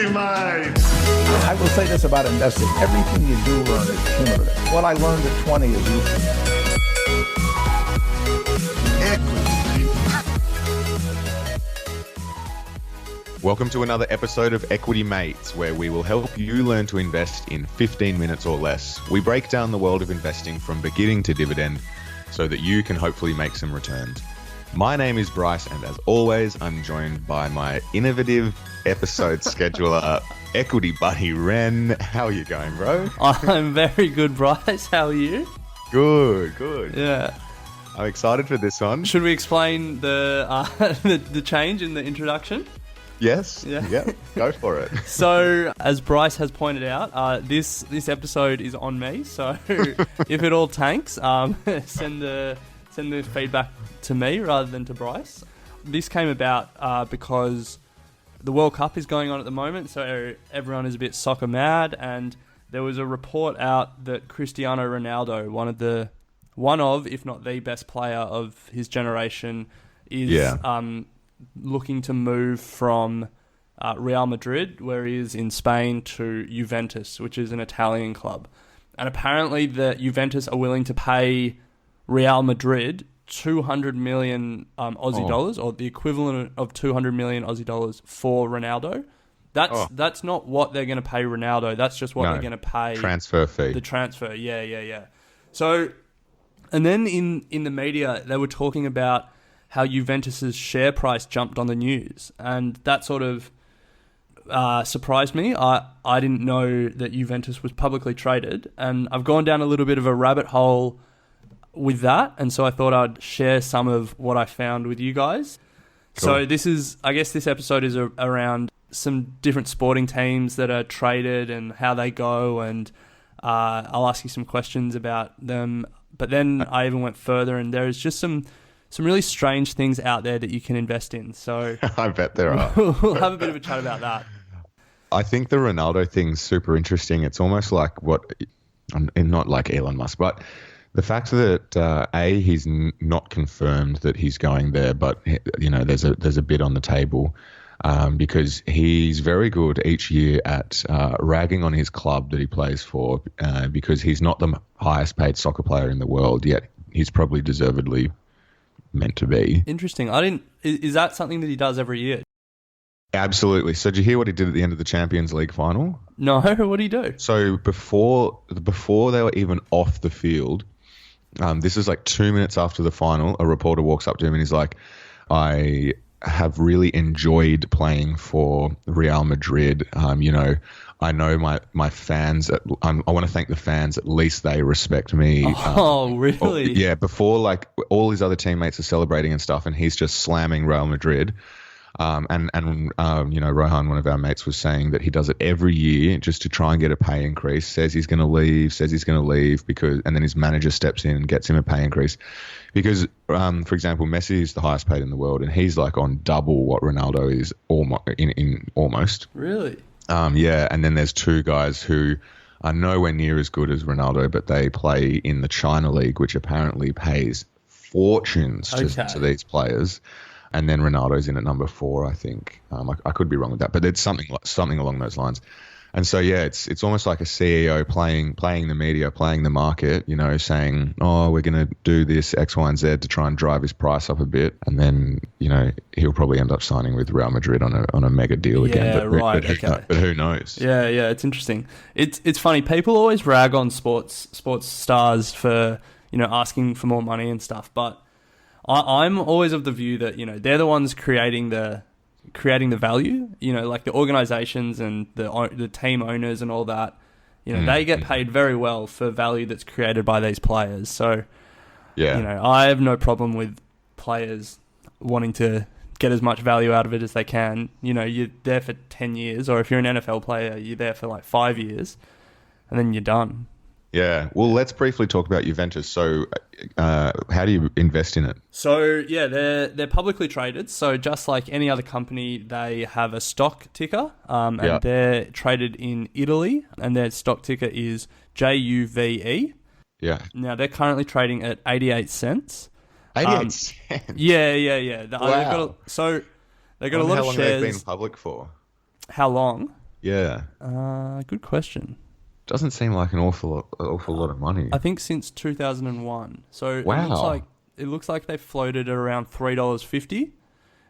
equity, mate. I will say this about investing. Everything you do learn is cumulative. What I learned at 20 is useful. Welcome to another episode of Equity Mates, where we will help you learn to invest in 15 minutes or less. We break down the world of investing from beginning to dividend so that you can hopefully make some returns. My name is Bryce, and as always, I'm joined by my innovative episode scheduler, Equity Buddy Ren. How are you going, bro? I'm very good, Bryce. How are you? Good. Yeah. I'm excited for this one. Should we explain the change in the introduction? Yes. Yeah. Go for it. So, as Bryce has pointed out, this episode is on me. So, if it all tanks, send the feedback to me rather than to Bryce. This came about because the World Cup is going on at the moment, so everyone is a bit soccer mad, and there was a report out that Cristiano Ronaldo, one of, if not the best player of his generation, is looking to move from Real Madrid, where he is in Spain, to Juventus, which is an Italian club. And apparently the Juventus are willing to pay Real Madrid 200 million Aussie dollars, or the equivalent of 200 million Aussie dollars for Ronaldo. That's not what they're going to pay Ronaldo. That's just what they're going to pay. Transfer fee. The transfer, yeah. So, and then in the media, they were talking about how Juventus's share price jumped on the news, and that sort of surprised me. I didn't know that Juventus was publicly traded, and I've gone down a little bit of a rabbit hole with that, and so I thought I'd share some of what I found with you guys. Cool. So this episode is around some different sporting teams that are traded and how they go, and I'll ask you some questions about them. But then I even went further, and there is just some really strange things out there that you can invest in. So I bet there are. We'll have a bit of a chat about that. I think the Ronaldo thing's super interesting. It's almost like not like Elon Musk, but the fact that he's not confirmed that he's going there, but there's a bid on the table, because he's very good each year at ragging on his club that he plays for, because he's not the highest paid soccer player in the world, yet he's probably deservedly meant to be. Interesting. Is that something that he does every year? Absolutely. So did you hear what he did at the end of the Champions League final? No, what do you do? So before they were even off the field, this is like 2 minutes after the final, a reporter walks up to him and he's like, I have really enjoyed playing for Real Madrid. I know my fans, I want to thank the fans, at least they respect me. Oh, really? Yeah, before like all his other teammates are celebrating and stuff, and he's just slamming Real Madrid. Rohan, one of our mates, was saying that he does it every year just to try and get a pay increase. Says he's going to leave and then his manager steps in and gets him a pay increase because, for example, Messi is the highest paid in the world, and he's like on double what Ronaldo is almost. Really? And then there's two guys who are nowhere near as good as Ronaldo, but they play in the China League, which apparently pays fortunes to these players. And then Ronaldo's in at number 4, I think. I could be wrong with that, but it's something along those lines. And so, yeah, it's almost like a CEO playing the media, playing the market, saying, oh, we're going to do this X, Y, and Z to try and drive his price up a bit. And then, he'll probably end up signing with Real Madrid on a mega deal again. Yeah, right. But who knows? Yeah, it's interesting. It's funny. People always rag on sports stars for, asking for more money and stuff. But I'm always of the view that, they're the ones creating the value, like the organizations and the team owners and all that, they get paid very well for value that's created by these players. So, I have no problem with players wanting to get as much value out of it as they can. You're there for 10 years, or if you're an NFL player, you're there for like 5 years, and then you're done. Yeah. Well, let's briefly talk about Juventus. So how do you invest in it? So, yeah, they're publicly traded. So just like any other company, they have a stock ticker, and they're traded in Italy, and their stock ticker is JUVE. Yeah. Now, they're currently trading at 88 cents. 88 cents? Yeah. Wow. They've got a lot of shares. How long have they been public for? How long? Yeah. Good question. Doesn't seem like an awful lot of money. I think since 2001. So Wow. it looks like they floated at around $3.50.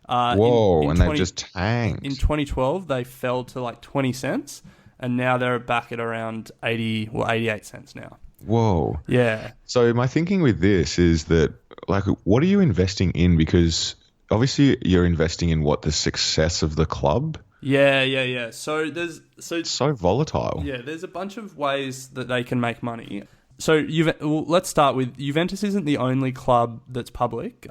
Whoa, and they've just tanked. In 2012, they fell to like 20 cents, and now they're back at around 88 cents now. Whoa. Yeah. So my thinking with this is that, like, what are you investing in? Because obviously you're investing in the success of the club. Yeah. So It's so volatile. Yeah, there's a bunch of ways that they can make money. So let's start with Juventus isn't the only club that's public.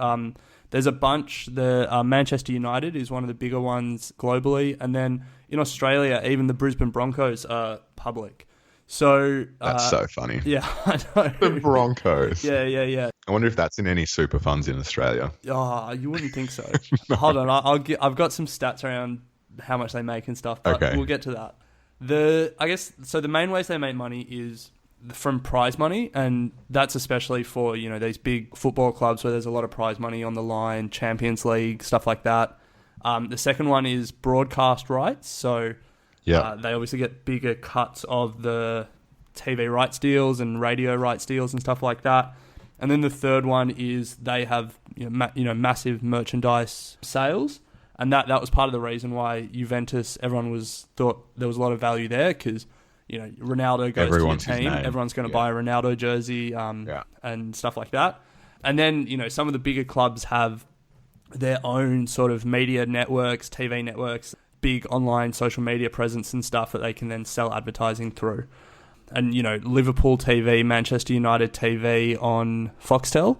There's a bunch. The Manchester United is one of the bigger ones globally, and then in Australia, even the Brisbane Broncos are public. So That's so funny. Yeah, I know. The Broncos. Yeah. I wonder if that's in any super funds in Australia. Oh, you wouldn't think so. Hold on, I've got some stats around how much they make and stuff, but Okay. We'll get to that. I guess the main ways they make money is from prize money, and that's especially for these big football clubs where there's a lot of prize money on the line, Champions League, stuff like that. The second one is broadcast rights, so they obviously get bigger cuts of the TV rights deals and radio rights deals and stuff like that. And then the third one is they have massive merchandise sales. And that was part of the reason why Juventus, everyone thought there was a lot of value there because, Ronaldo goes to your team. Everyone's going to buy a Ronaldo jersey and stuff like that. And then, some of the bigger clubs have their own sort of media networks, TV networks, big online social media presence and stuff that they can then sell advertising through. And, Liverpool TV, Manchester United TV on Foxtel.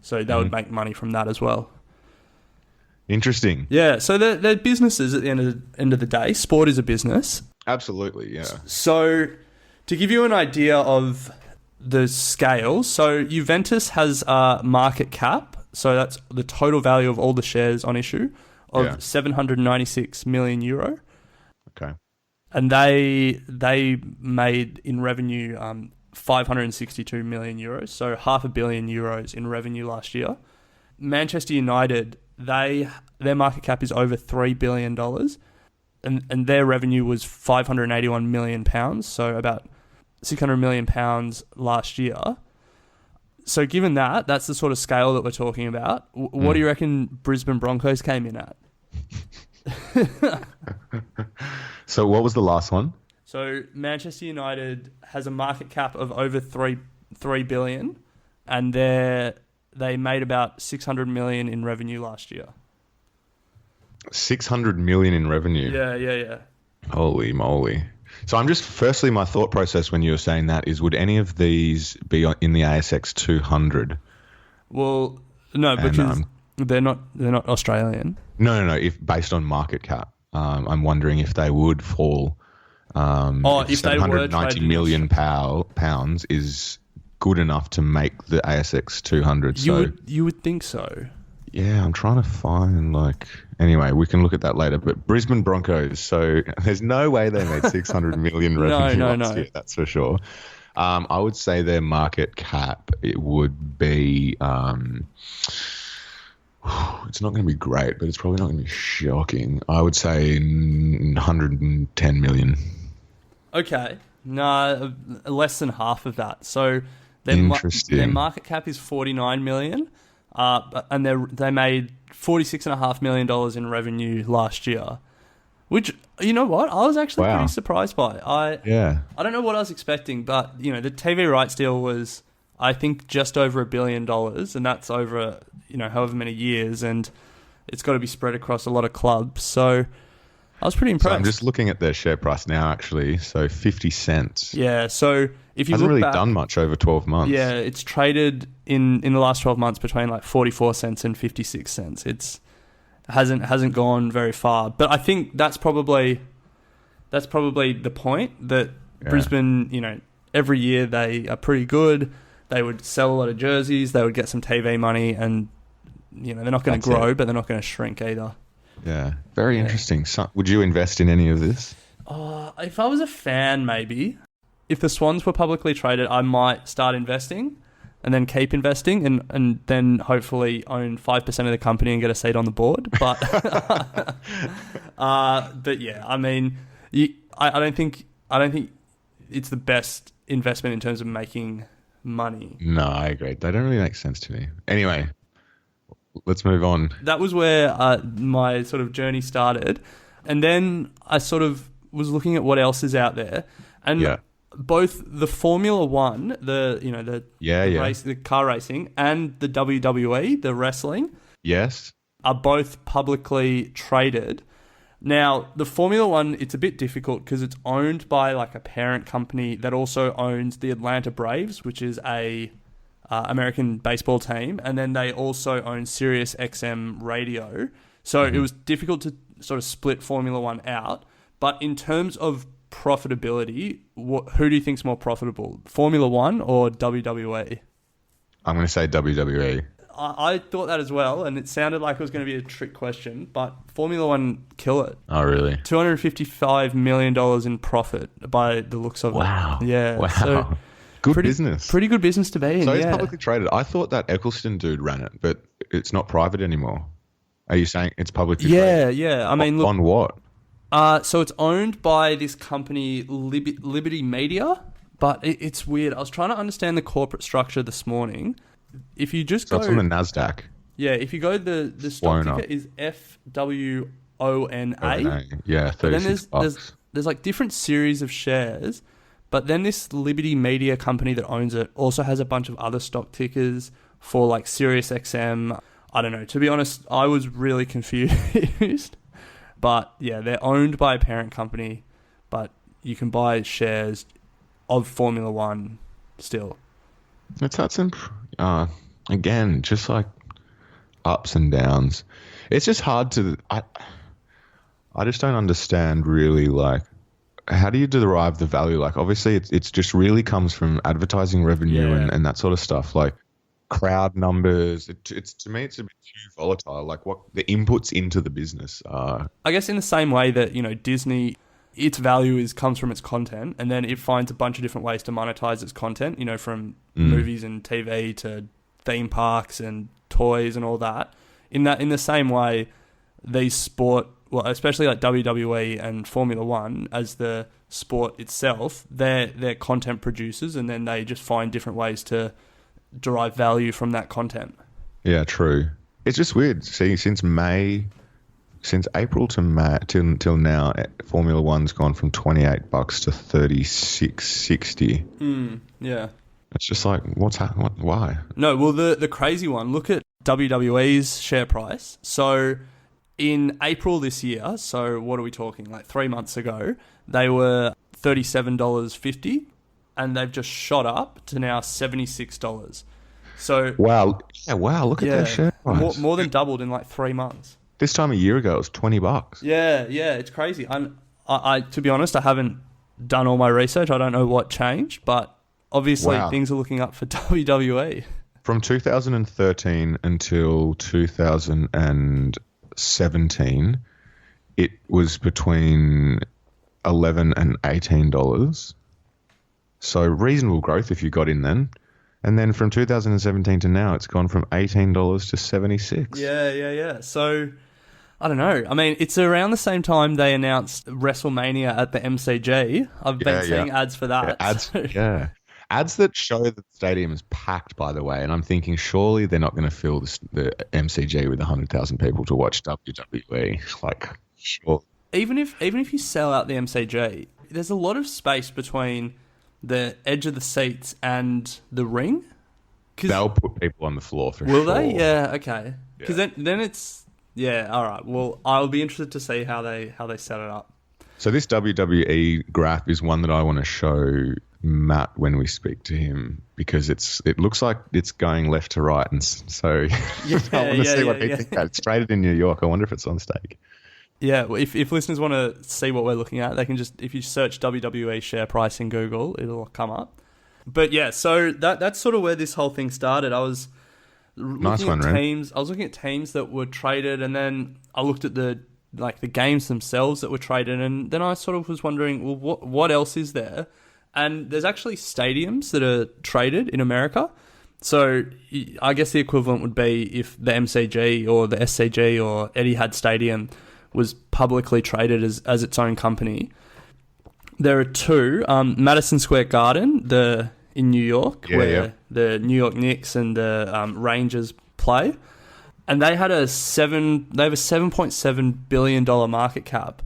So they would make money from that as well. Interesting. Yeah, so they're businesses at the end of the day. Sport is a business. Absolutely, yeah. So to give you an idea of the scale, so Juventus has a market cap, so that's the total value of all the shares on issue, of 796 million euro. Okay. And they made in revenue 562 million euros, so €500 million in revenue last year. Manchester United, their market cap is over $3 billion, and their revenue was £581 million, so about £600 million last year. So given that's the sort of scale that we're talking about, what do you reckon Brisbane Broncos came in at? So what was the last one? So Manchester United has a market cap of over $3 billion, and they made about 600 million in revenue last year. 600 million in revenue. Yeah. Holy moly. So firstly, my thought process when you were saying that is, would any of these be in the ASX 200? Well, no, because they're not Australian. No. If based on market cap, I'm wondering if they would fall. If they were 790 million pounds is good enough to make the ASX 200. You would think so. Yeah, I'm trying to find anyway, we can look at that later. But Brisbane Broncos, so there's no way they made 600 million revenue last year, that's for sure. I would say their market cap, it would be, it's not going to be great, but it's probably not going to be shocking. I would say 110 million. Okay. No, less than half of that. So their market cap is 49 million. And they made $46.5 million in revenue last year, which, you know what, I was actually pretty surprised by. I don't know what I was expecting, but the TV rights deal was, I think, just over $1 billion, and that's over however many years, and it's got to be spread across a lot of clubs. So I was pretty impressed. So I'm just looking at their share price now, actually. So 50 cents. Yeah. So if you hasn't look really back, done much over 12 months. Yeah, it's traded in the last 12 months between 44 cents and 56 cents. It hasn't gone very far, but I think that's probably the point that Brisbane, every year they are pretty good. They would sell a lot of jerseys. They would get some TV money, and they're not going to grow, but they're not going to shrink either. Yeah, very interesting. So, would you invest in any of this? If I was a fan, maybe. If the Swans were publicly traded, I might start investing and then keep investing and then hopefully own 5% of the company and get a seat on the board. But, but yeah, I mean, I don't think it's the best investment in terms of making money. No, I agree. They don't really make sense to me. Anyway, let's move on. That was where my sort of journey started. And then I sort of was looking at what else is out there. And both the Formula One, the car racing, and the WWE, the wrestling, are both publicly traded. Now, the Formula One, it's a bit difficult because it's owned by like a parent company that also owns the Atlanta Braves, which is a American baseball team, and then they also own Sirius XM Radio. So it was difficult to sort of split Formula One out. But in terms of profitability, who do you think's more profitable, Formula One or WWE? I'm going to say WWE. I thought that as well, and it sounded like it was going to be a trick question, but Formula One kill it. Oh, really? $255 million in profit by the looks of it. Wow. Yeah. Wow. So good business. Pretty good business to be in, So it's publicly traded. I thought that Eccleston dude ran it, but it's not private anymore. Are you saying it's publicly traded? Yeah. I mean, look. On what? So it's owned by this company, Liberty Media, but it's weird. I was trying to understand the corporate structure this morning. If you just go... It's on the NASDAQ. Yeah, if you go, the stock FWONA. ticker is FWONA. Yeah, $36. Then there's like different series of shares, but then this Liberty Media company that owns it also has a bunch of other stock tickers for like Sirius XM. I don't know. To be honest, I was really confused. But yeah, they're owned by a parent company, but you can buy shares of Formula One still. It's had some, again, just like ups and downs. It's just hard to, I just don't understand really, like, how do you derive the value? Like, obviously it's just really comes from advertising revenue and that sort of stuff, like crowd numbers. It's to me, it's a bit too volatile, like what the inputs into the business are. I guess in the same way that, Disney, its value comes from its content, and then it finds a bunch of different ways to monetize its content, from movies and TV to theme parks and toys and all that. In the same way, these sport, well, especially like WWE and Formula One, as the sport itself, they're content producers, and then they just find different ways to derive value from that content. Yeah, true. It's just weird. See, since April to May till now, Formula One's gone from $28 to $36.60. Yeah. It's just like, what's happening? Why? No, well, the crazy one, look at WWE's share price. So in April this year, so what are we talking, like 3 months ago, they were $37.50, and they've just shot up to now $76. So wow, look at their share price. More than doubled in like 3 months. This time a year ago, it was $20. Yeah, it's crazy. I to be honest, I haven't done all my research. I don't know what changed, but obviously things are looking up for WWE. From 2013 until 2017, it was between $11 and $18. So reasonable growth if you got in then. And then from 2017 to now, it's gone from $18 to $76. Yeah. So, I don't know. I mean, it's around the same time they announced WrestleMania at the MCG. I've been seeing ads for that. Ads that show that the stadium is packed, by the way. And I'm thinking, surely they're not going to fill the MCG with 100,000 people to watch WWE. Like, sure. Even if you sell out the MCG, there's a lot of space between the edge of the seats and the ring. They'll put people on the floor for sure. Will they? Yeah, okay. Because then it's... Yeah, all right. Well, I'll be interested to see how they set it up. So this WWE graph is one that I want to show Matt when we speak to him, because it looks like it's going left to right, and so I want to see what he thinks. It's traded in New York. I wonder if it's on stake. Yeah, well, if listeners want to see what we're looking at, they can just, if you search WWE share price in Google, it'll come up. But yeah, so that's sort of where this whole thing started. I was looking at teams. I was looking at teams that were traded, and then I looked at the games themselves that were traded, and then I sort of was wondering, well, what else is there? And there's actually stadiums that are traded in America. So I guess the equivalent would be if the MCG or the SCG or Etihad Stadium was publicly traded as its own company. There are two. Madison Square Garden, in New York, where the New York Knicks and the Rangers play, and they have a $7.7 billion market cap,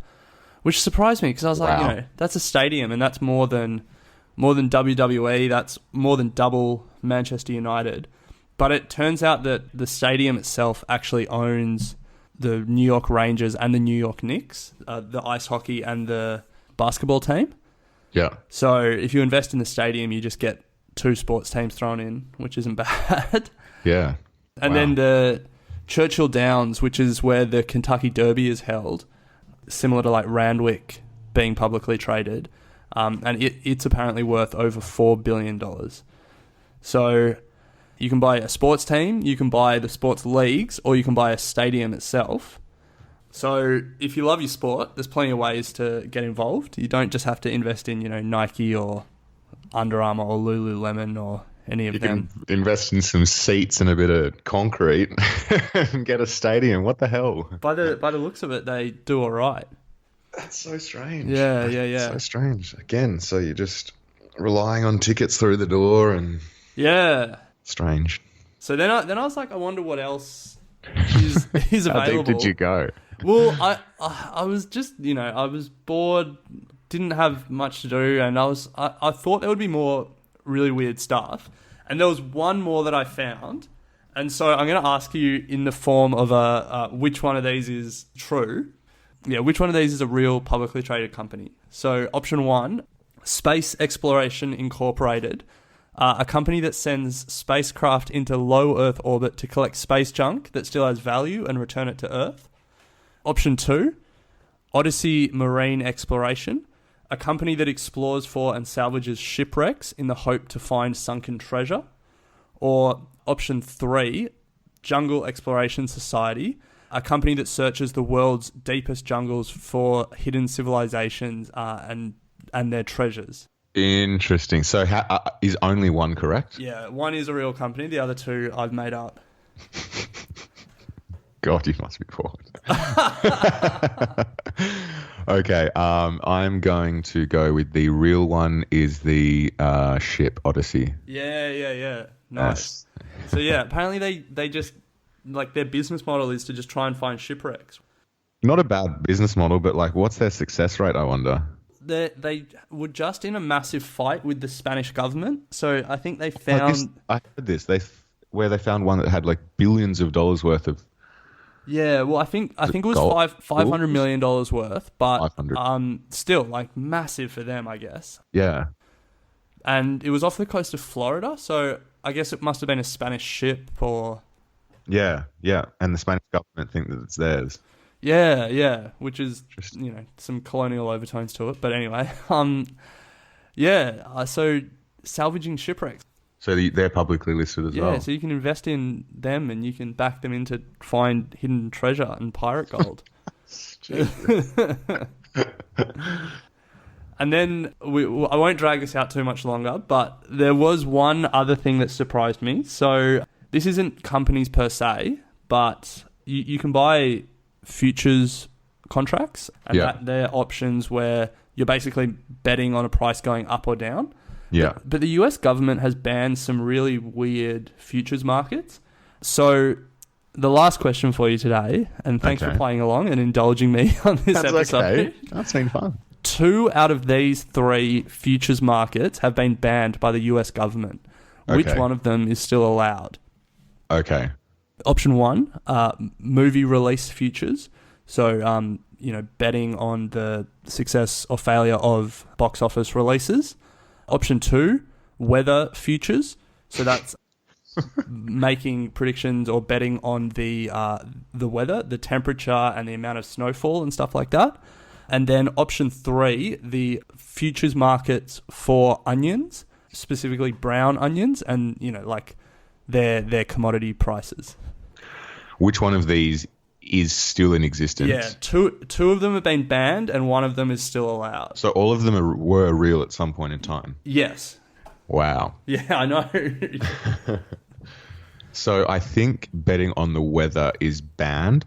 which surprised me because I was like, that's a stadium, and that's more than WWE. That's more than double Manchester United. But it turns out that the stadium itself actually owns the New York Rangers and the New York Knicks, the ice hockey and the basketball team. Yeah. So if you invest in the stadium, you just get two sports teams thrown in, which isn't bad. Yeah. And then the Churchill Downs, which is where the Kentucky Derby is held, similar to like Randwick being publicly traded, and it's apparently worth over $4 billion. So you can buy a sports team, you can buy the sports leagues, or you can buy a stadium itself. So if you love your sport, there's plenty of ways to get involved. You don't just have to invest in, Nike or Under Armour or Lululemon or any of them. You can invest in some seats and a bit of concrete and get a stadium. What the hell? By the looks of it, they do all right. That's so strange. Yeah. So strange. Again, so you're just relying on tickets through the door and... Yeah. Strange. So then I was like, I wonder what else is available. How deep did you go? Well, I was just, I was bored, didn't have much to do, and I thought there would be more really weird stuff. And there was one more that I found. And so I'm going to ask you in the form of which one of these is true. Yeah, which one of these is a real publicly traded company? So option one, Space Exploration Incorporated, a company that sends spacecraft into low Earth orbit to collect space junk that still has value and return it to Earth. Option two, Odyssey Marine Exploration, a company that explores for and salvages shipwrecks in the hope to find sunken treasure. Or option three, Jungle Exploration Society, a company that searches the world's deepest jungles for hidden civilizations and their treasures. Interesting. So is only one correct? Yeah, one is a real company. The other two I've made up. God, you must be bored. Okay, I'm going to go with the real one is the ship Odyssey. Yeah. Nice. So yeah, apparently they just, like, their business model is to just try and find shipwrecks. Not a bad business model, but like, what's their success rate, I wonder? They were just in a massive fight with the Spanish government. So I think they found... I heard this. Where they found one that had like billions of dollars worth of... Yeah, well, I think it was $500 million worth, but 500. Still, like, massive for them, I guess. Yeah. And it was off the coast of Florida, so I guess it must have been a Spanish ship or... Yeah, and the Spanish government think that it's theirs. Yeah, which is, some colonial overtones to it. But anyway, so salvaging shipwrecks. So they're publicly listed as well? Yeah, so you can invest in them and you can back them in to find hidden treasure and pirate gold. And then, I won't drag this out too much longer, but there was one other thing that surprised me. So this isn't companies per se, but you can buy futures contracts, and they're options where you're basically betting on a price going up or down. Yeah. But the US government has banned some really weird futures markets. So the last question for you today, and thanks for playing along and indulging me on this episode. Okay. That's been fun. 2 out of these 3 futures markets have been banned by the US government. Which one of them is still allowed? Okay. Option 1, movie release futures. So, betting on the success or failure of box office releases. Option 2, weather futures. So that's making predictions or betting on the weather, the temperature and the amount of snowfall and stuff like that. And then option 3, the futures markets for onions, specifically brown onions, and like their commodity prices. Which one of these is still in existence? Yeah, two of them have been banned and one of them is still allowed. So all of them were real at some point in time? Yes. Wow. Yeah, I know. So I think betting on the weather is banned.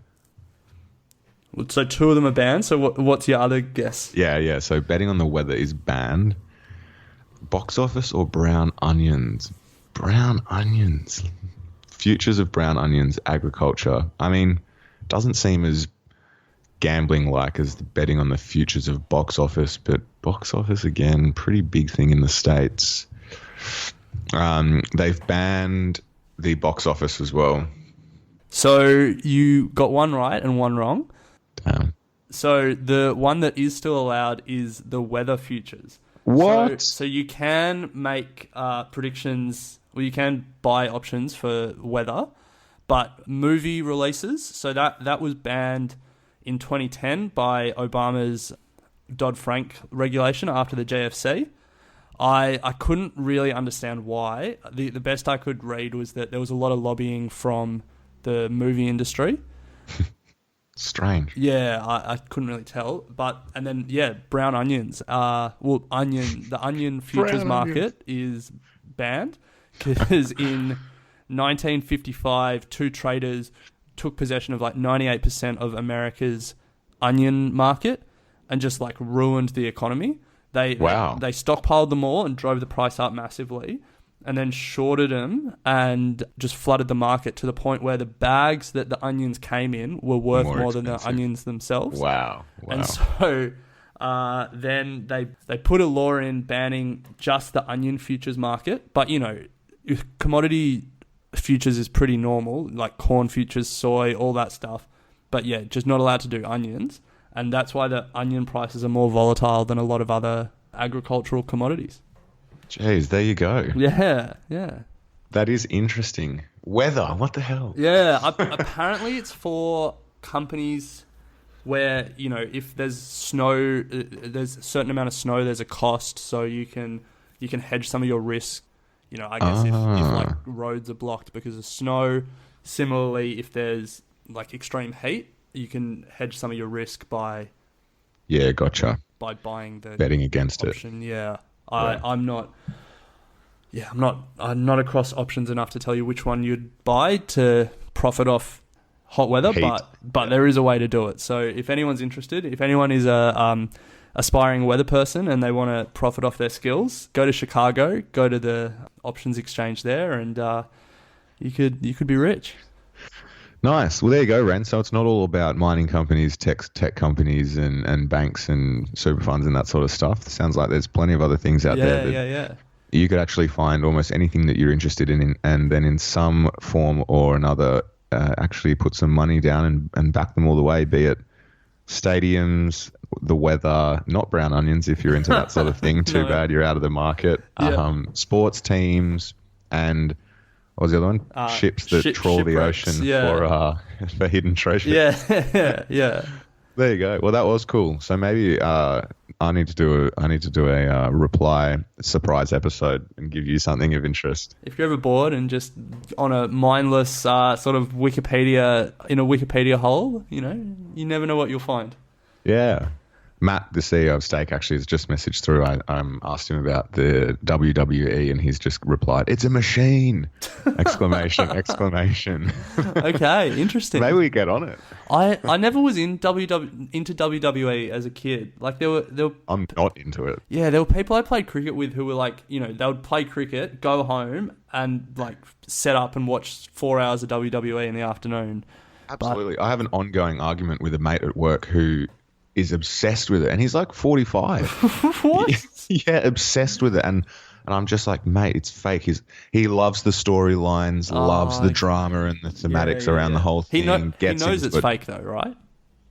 So two of them are banned. So what's your other guess? Yeah. So betting on the weather is banned. Box office or brown onions? Brown onions. Futures of brown onions, agriculture. I mean, doesn't seem as gambling-like as the betting on the futures of box office, but box office, again, pretty big thing in the States. They've banned the box office as well. So you got one right and one wrong. Damn. So the one that is still allowed is the weather futures. What? So you can make predictions, or you can buy options for weather, but movie releases, so that was banned in 2010 by Obama's Dodd-Frank regulation after the JFC. I couldn't really understand why. The best I could read was that there was a lot of lobbying from the movie industry. Strange. Yeah, I couldn't really tell. And then brown onions. The onion futures market is banned because in 1955, two traders took possession of like 98% of America's onion market and just like ruined the economy. They stockpiled them all and drove the price up massively, and then shorted them and just flooded the market to the point where the bags that the onions came in were worth more than the onions themselves. Wow. And so then they put a law in banning just the onion futures market. But, commodity futures is pretty normal, like corn futures, soy, all that stuff. But yeah, just not allowed to do onions. And that's why the onion prices are more volatile than a lot of other agricultural commodities. Jeez, there you go. Yeah. That is interesting. Weather, what the hell? Yeah, apparently it's for companies where, if there's snow, there's a certain amount of snow, there's a cost, so you can hedge some of your risk. I guess if like roads are blocked because of snow. Similarly, if there's like extreme heat, you can hedge some of your risk by gotcha. By buying the betting against option. it. Yeah. I'm not across options enough to tell you which one you'd buy to profit off hot weather, but there is a way to do it. So if anyone's interested, if anyone is a aspiring weather person and they want to profit off their skills, go to Chicago, go to the options exchange there, and you could be rich. Nice. Well, there you go, Ren. So it's not all about mining companies, tech companies, and banks and super funds and that sort of stuff. It sounds like there's plenty of other things out there that you could actually find almost anything that you're interested in, and then in some form or another actually put some money down and back them all the way, be it stadiums, the weather, not brown onions if you're into that sort of thing. Too bad, you're out of the market. Sports teams, and what was the other one? Ships that trawl the ocean for hidden treasure. Yeah. There you go. Well, that was cool. So maybe I need to do a reply surprise episode and give you something of interest. If you're ever bored and just on a mindless sort of Wikipedia hole, you never know what you'll find. Yeah. Matt, the CEO of Stake, actually has just messaged through. I asked him about the WWE, and he's just replied, "It's a machine!" Exclamation! Okay, interesting. Maybe we get on it. I never was into WWE as a kid. Like there were. I'm not into it. Yeah, there were people I played cricket with who were like, they would play cricket, go home, and like set up and watch 4 hours of WWE in the afternoon. Absolutely, I have an ongoing argument with a mate at work who is obsessed with it, and he's like 45. What? Yeah, obsessed with it, and I'm just like, mate, it's fake. He loves the storylines, loves the drama and the thematics around the whole thing. He knows it's fake though, right?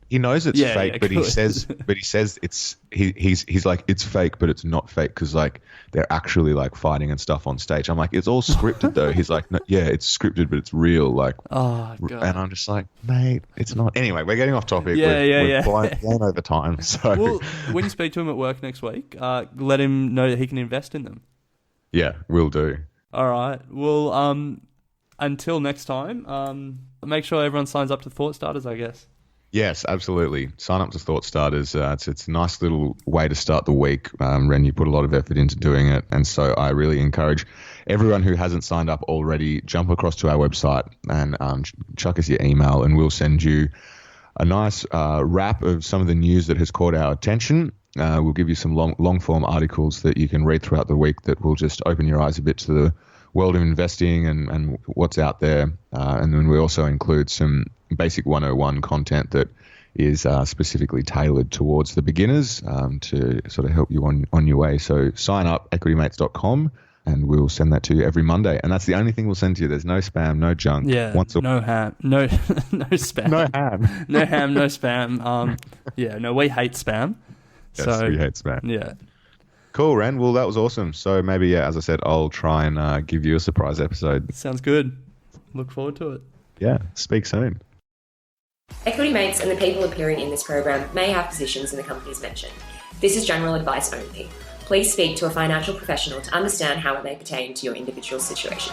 He knows it's fake, but he says it's he's like, it's fake, but it's not fake because like they're actually like fighting and stuff on stage. I'm like, it's all scripted though. He's like, no, yeah, it's scripted, but it's real. Like, oh God. And I'm just like, mate, it's not. Anyway, we're getting off topic. We're blown over time. So well, when you speak to him at work next week, let him know that he can invest in them. Yeah, will do. All right. Well, until next time, make sure everyone signs up to Thought Starters, I guess. Yes, absolutely. Sign up to Thought Starters. It's a nice little way to start the week. Ren, you put a lot of effort into doing it. And so I really encourage everyone who hasn't signed up already, jump across to our website and chuck us your email, and we'll send you a nice wrap of some of the news that has caught our attention. We'll give you some long-form articles that you can read throughout the week that will just open your eyes a bit to the world of investing and what's out there. And then we also include some basic 101 content that is specifically tailored towards the beginners to sort of help you on your way. So sign up, equitymates.com, and we'll send that to you every Monday. And that's the only thing we'll send to you. There's no spam, no junk. Yeah, no ham, no spam. No ham. No ham, no spam. We hate spam. Yes, so, we hate spam. Yeah. Cool, Ren. Well, that was awesome. So maybe, as I said, I'll try and give you a surprise episode. Sounds good. Look forward to it. Yeah, speak soon. Equity Mates and the people appearing in this program may have positions in the companies mentioned. This is general advice only. Please speak to a financial professional to understand how it may pertain to your individual situation.